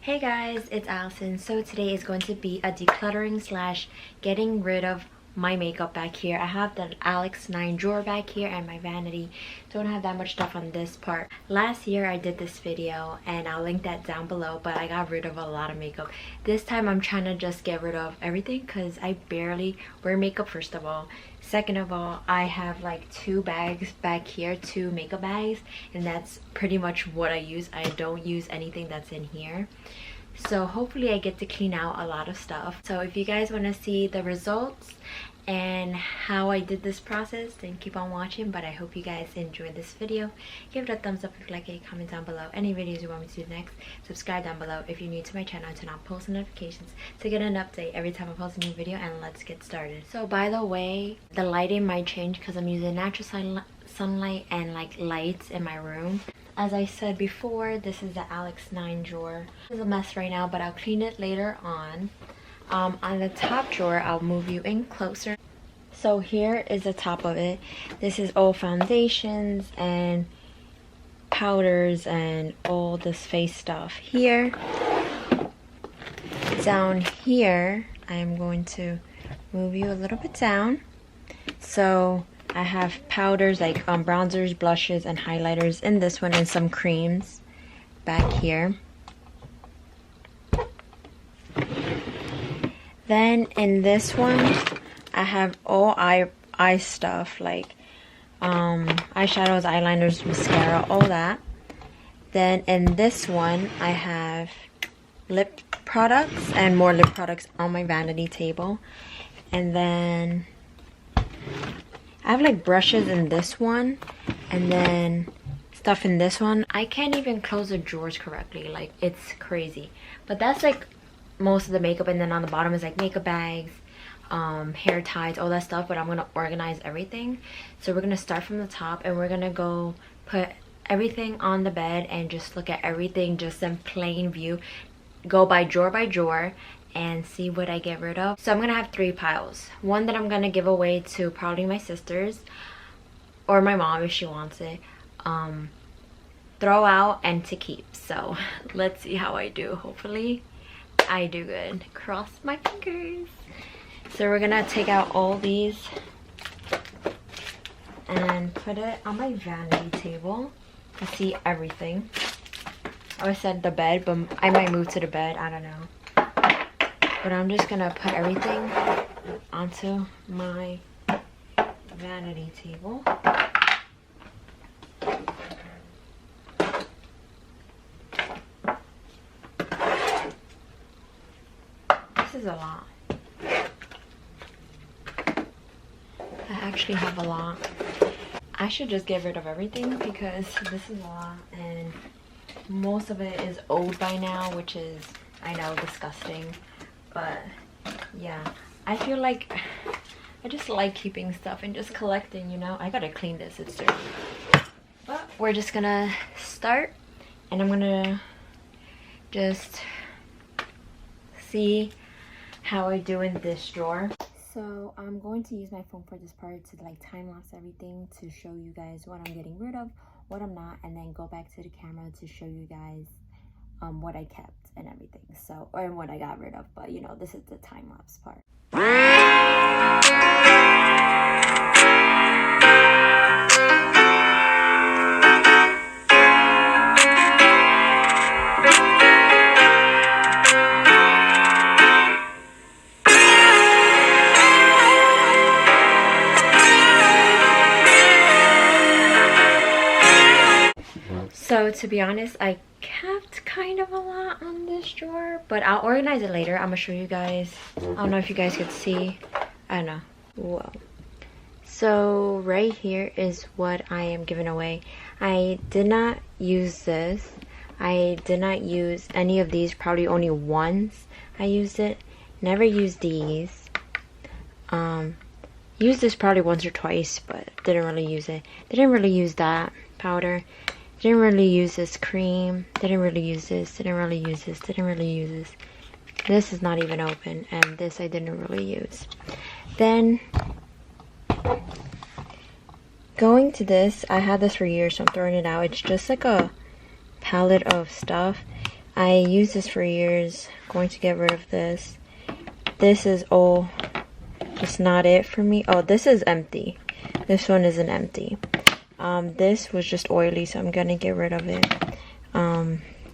Hey guys, it's Allison. So today is going to be a decluttering slash getting rid of my makeup back here. I have the Alex 9 drawer back here and my vanity. Don't have that much stuff on this part. Last year I did this video and I'll link that down below, but I got rid of a lot of makeup. This time I'm trying to just get rid of everything because I barely wear makeup, first of all. Second of all, I have like 2 bags back here, 2 makeup bags, and that's pretty much what I use. I don't use anything that's in here. So hopefully I get to clean out a lot of stuff. So if you guys want to see the results and how I did this process, then keep on watching. But I hope you guys enjoyed this video. Give it a thumbs up if you like it, comment down below any videos you want me to do next, subscribe down below if you're new to my channel, and turn on post notifications to get an update every time I post a new video. And let's get started. So by the way, the lighting might change because I'm using natural sunlight and like lights in my room. As I said before, this is the Alex 9 drawer. It's a mess right now, but I'll clean it later on. On the top drawer, I'll move you in closer. So here is the top of it. This is all foundations and powders and all this face stuff. Here, down here, I'm going to move you a little bit down. So I have powders like bronzers, blushes, and highlighters in this one, and some creams back here. Then in this one, I have all eye stuff like eyeshadows, eyeliners, mascara, all that. Then in this one, I have lip products and more lip products on my vanity table. And then I have like brushes in this one, and then stuff in this one. I can't even close the drawers correctly, like it's crazy. But that's like most of the makeup, and then on the bottom is like makeup bags, hair ties, all that stuff. But I'm gonna organize everything. So we're gonna start from the top and we're gonna go put everything on the bed and just look at everything just in plain view. Go by drawer and see what I get rid of. So I'm gonna have 3 piles. One that I'm gonna give away to probably my sisters or my mom if she wants it, throw out, and to keep. So let's see how I do. Hopefully I do good. Cross my fingers. So we're gonna take out all these and put it on my vanity table to see everything. I said the bed, but I might move to the bed, I don't know. But I'm just gonna put everything onto my vanity table. This is a lot. I actually have a lot. I should just get rid of everything because this is a lot, and most of it is old by now, which is, I know, disgusting. But yeah, I feel like I just like keeping stuff and just collecting, you know. I gotta clean this, it's dirty. But we're just gonna start, and I'm gonna just see how I do in this drawer. So I'm going to use my phone for this part to like time lapse everything to show you guys what I'm getting rid of, what I'm not, and then go back to the camera to show you guys what I kept and everything, so, or what I got rid of. But you know, this is the time lapse part. So to be honest, I kept kind of a lot on this drawer, but I'll organize it later. I'm gonna show you guys. I don't know if you guys could see. I don't know. Whoa. So right here is what I am giving away. I did not use this. I did not use any of these. Probably only once I used it. Never used these. Used this probably once or twice, but didn't really use it. Didn't really use that powder. Didn't really use this cream. Didn't really use this. Didn't really use this. Didn't really use this. This is not even open, and this I didn't really use. Then going to this, I had this for years, so I'm throwing it out. It's just like a palette of stuff. I used this for years. Going to get rid of this. This is all just not it for me. Oh, this is empty. This one isn't empty. This was just oily, so I'm gonna get rid of it.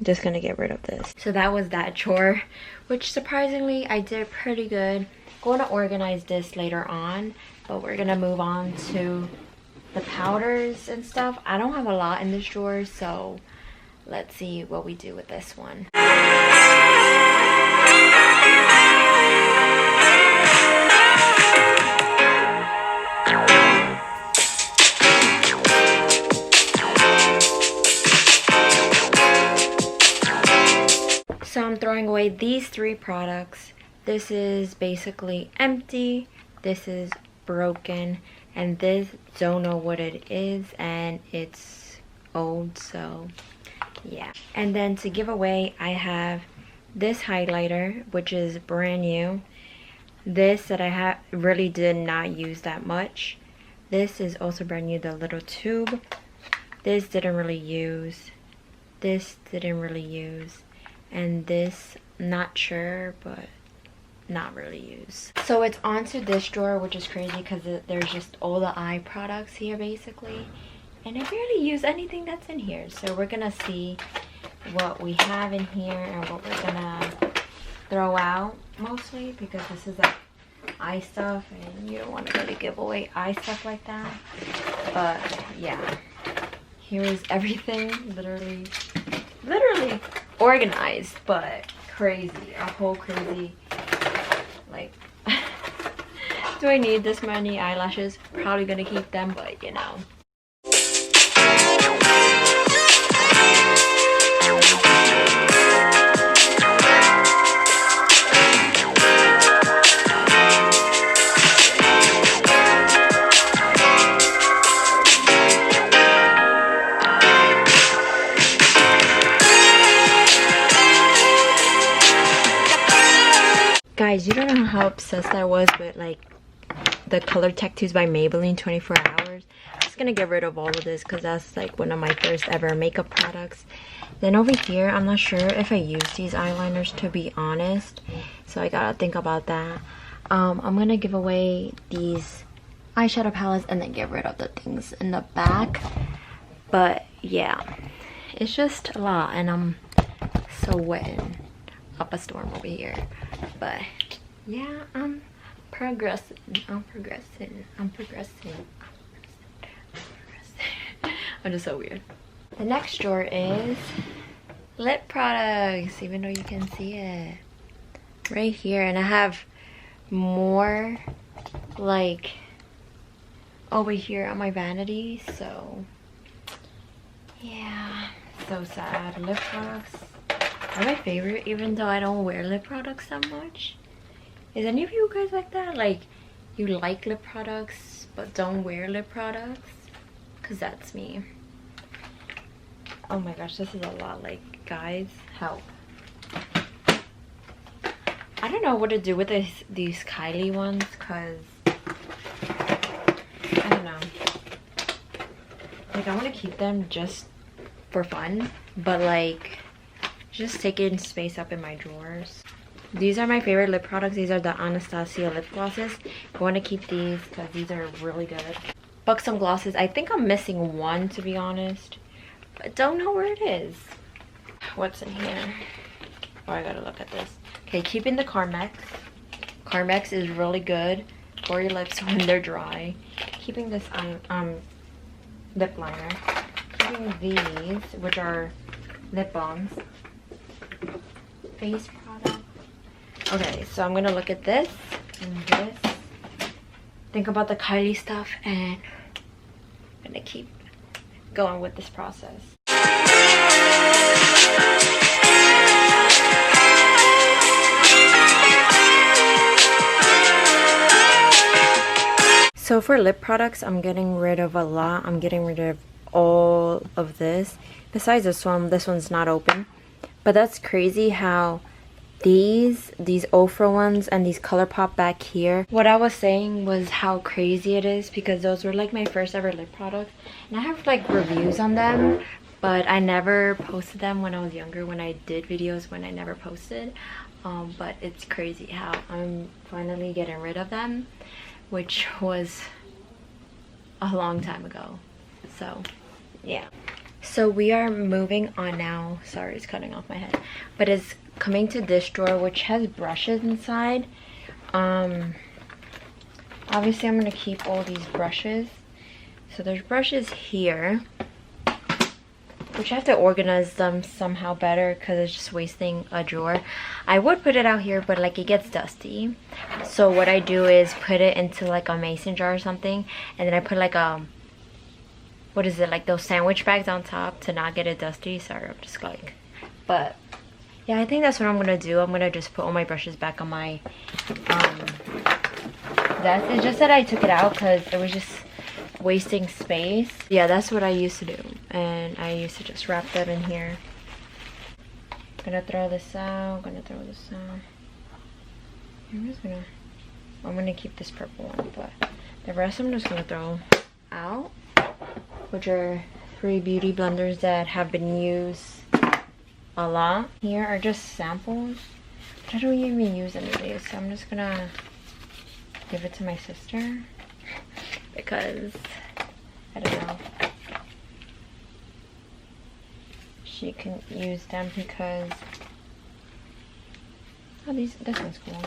Just gonna get rid of this. So that was that chore, which surprisingly I did pretty good. Going to organize this later on, but we're gonna move on to the powders and stuff. I don't have a lot in this drawer, so let's see what we do with this one. So I'm throwing away these 3 products. This is basically empty, this is broken, and this don't know what it is, and it's old, so yeah. And then to give away, I have this highlighter, which is brand new. This that I really did not use that much. This is also brand new, the little tube. This didn't really use. This didn't really use. And this, not sure, but not really use. So it's onto this drawer, which is crazy because there's just all the eye products here basically, and I barely use anything that's in here. So we're gonna see what we have in here and what we're gonna throw out mostly, because this is like eye stuff and you don't want to really give away eye stuff like that. But yeah, here is everything, literally organized, but crazy, a whole crazy, like do I need this many eyelashes? Probably gonna keep them, but you know. Guys, you don't know how obsessed I was with like the Color Tattoos by Maybelline 24 hours. I'm just gonna get rid of all of this because that's like one of my first ever makeup products. Then over here, I'm not sure if I use these eyeliners, to be honest, so I gotta think about that. I'm gonna give away these eyeshadow palettes and then get rid of the things in the back. But yeah, it's just a lot, and I'm sweating up a storm over here. But yeah, I'm progressing. I'm just so weird. The next drawer is lip products, even though you can see it right here, and I have more like over here on my vanity. So yeah, so sad. Lip products are my favorite, even though I don't wear lip products that much. Is any of you guys like that? Like, you like lip products but don't wear lip products? Because that's me. Oh my gosh, this is a lot. Like, guys, help. I don't know what to do with these Kylie ones, because I don't know. Like, I want to keep them just for fun, but like just taking space up in my drawers. These are my favorite lip products. These are the Anastasia lip glosses. I want to keep these because these are really good. Buxom glosses. I think I'm missing one, to be honest, but don't know where it is. What's in here? Oh, I gotta look at this. Okay, keeping the Carmex. Carmex is really good for your lips when they're dry. Keeping this lip liner. Keeping these, which are lip balms. Face product. Okay, so I'm gonna look at this and this. Think about the Kylie stuff, and I'm gonna keep going with this process. So for lip products, I'm getting rid of a lot. I'm getting rid of all of this. Besides this one's not open. But that's crazy how these Ofra ones and these ColourPop back here. What I was saying was how crazy it is, because those were like my first ever lip products. And I have like reviews on them, but I never posted them when I was younger, when I did videos when I never posted. But it's crazy how I'm finally getting rid of them, which was a long time ago. So yeah, so we are moving on now. Sorry, it's cutting off my head, but it's coming to this drawer, which has brushes inside. Obviously I'm gonna keep all these brushes. So there's brushes here, which I have to organize them somehow better because it's just wasting a drawer. I would put it out here, but like it gets dusty. So what I do is put it into like a mason jar or something, and then I put like a, what is it, like those sandwich bags on top to not get it dusty. Sorry, I'm just like, but yeah, I think that's what I'm gonna do. I'm gonna just put all my brushes back on my desk. It's just that I took it out because it was just wasting space. Yeah, that's what I used to do, and I used to just wrap that in here. Gonna throw this out, gonna throw this out. I'm gonna keep this purple one, but the rest I'm just gonna throw out, which are 3 beauty blenders that have been used a lot. Here are just samples, but I don't even use any of these, so I'm just gonna give it to my sister because I don't know, she can use them because this one's cool.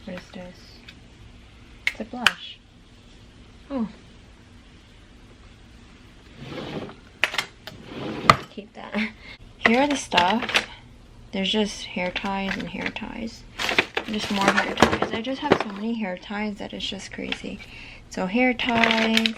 What is this? It's a blush. Oh, keep that. Here are the stuff. There's just hair ties and hair ties. Just more hair ties. I just have so many hair ties that it's just crazy. So hair ties.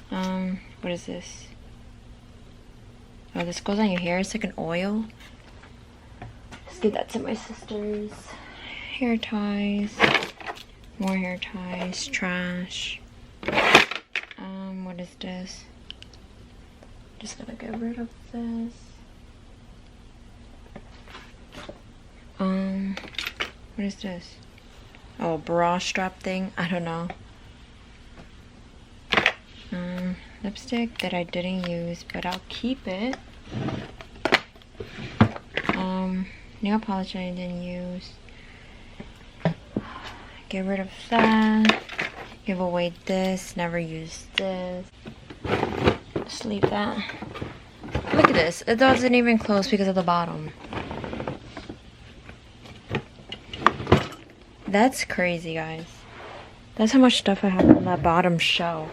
What is this? Oh, this goes on your hair. It's like an oil. Just give that to my sisters. Hair ties. More hair ties. Trash. What is this? Just gonna get rid of this. What is this? Oh, bra strap thing. I don't know. Lipstick that I didn't use, but I'll keep it. Nail polish I didn't use. Get rid of that. Give away this. Never use this. Just leave that. Look at this. It doesn't even close because of the bottom. That's crazy, guys. That's how much stuff I have on that bottom shelf.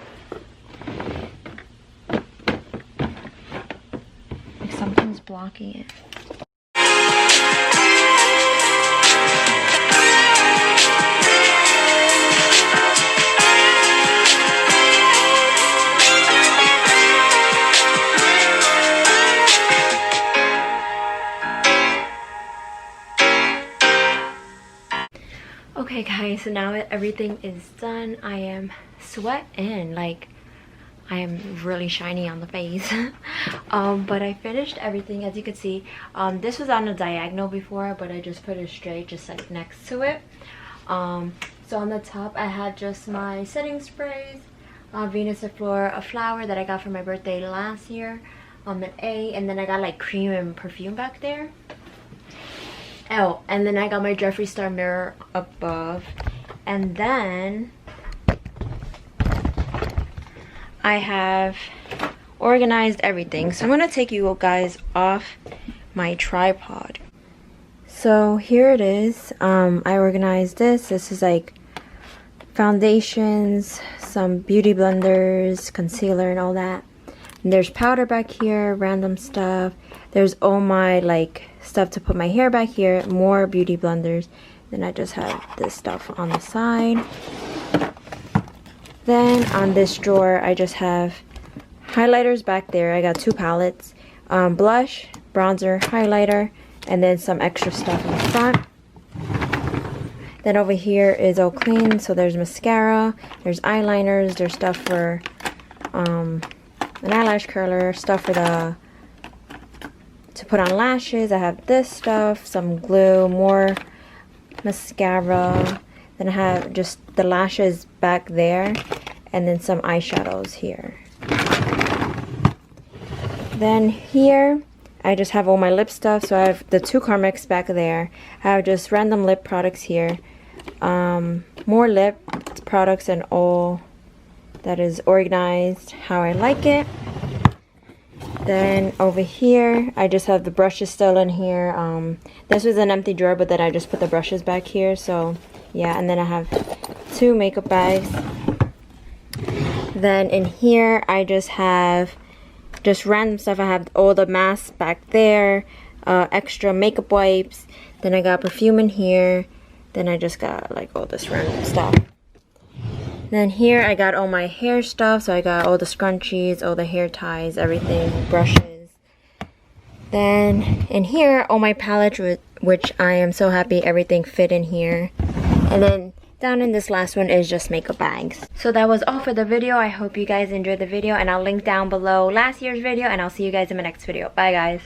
Like something's blocking it. Okay guys, so now everything is done. I am sweating, like I am really shiny on the face. But I finished everything. As you can see, this was on a diagonal before, but I just put it straight, just like next to it. So on the top I had just my setting sprays, Venus de Flor, a flower that I got for my birthday last year, an A, and then I got like cream and perfume back there. Oh, and then I got my Jeffree Star mirror above, and then I have organized everything. So I'm gonna take you guys off my tripod. So here it is. I organized this. This is like foundations, some beauty blenders, concealer, and all that. And there's powder back here, random stuff. There's all my like stuff to put my hair back here, more beauty blenders. Then I just have this stuff on the side. Then on this drawer I just have highlighters back there. I got 2 palettes, blush, bronzer, highlighter, and then some extra stuff in the front. Then over here is all clean, so there's mascara, there's eyeliners, there's stuff for an eyelash curler, stuff for to put on lashes. I have this stuff, some glue, more mascara. Then I have just the lashes back there, and then some eyeshadows here. Then here I just have all my lip stuff. So I have the 2 Carmex back there. I have just random lip products here. More lip products and all that is organized how I like it. Then over here I just have the brushes still in here. This was an empty drawer, but then I just put the brushes back here. So yeah, and then I have 2 makeup bags. Then in here I just have just random stuff. I have all the masks back there, extra makeup wipes. Then I got perfume in here. Then I just got like all this random stuff. Then here I got all my hair stuff. So I got all the scrunchies, all the hair ties, everything, brushes. Then in here, all my palettes, which I am so happy everything fit in here. And then down in this last one is just makeup bags. So that was all for the video. I hope you guys enjoyed the video, and I'll link down below last year's video, and I'll see you guys in my next video. Bye guys.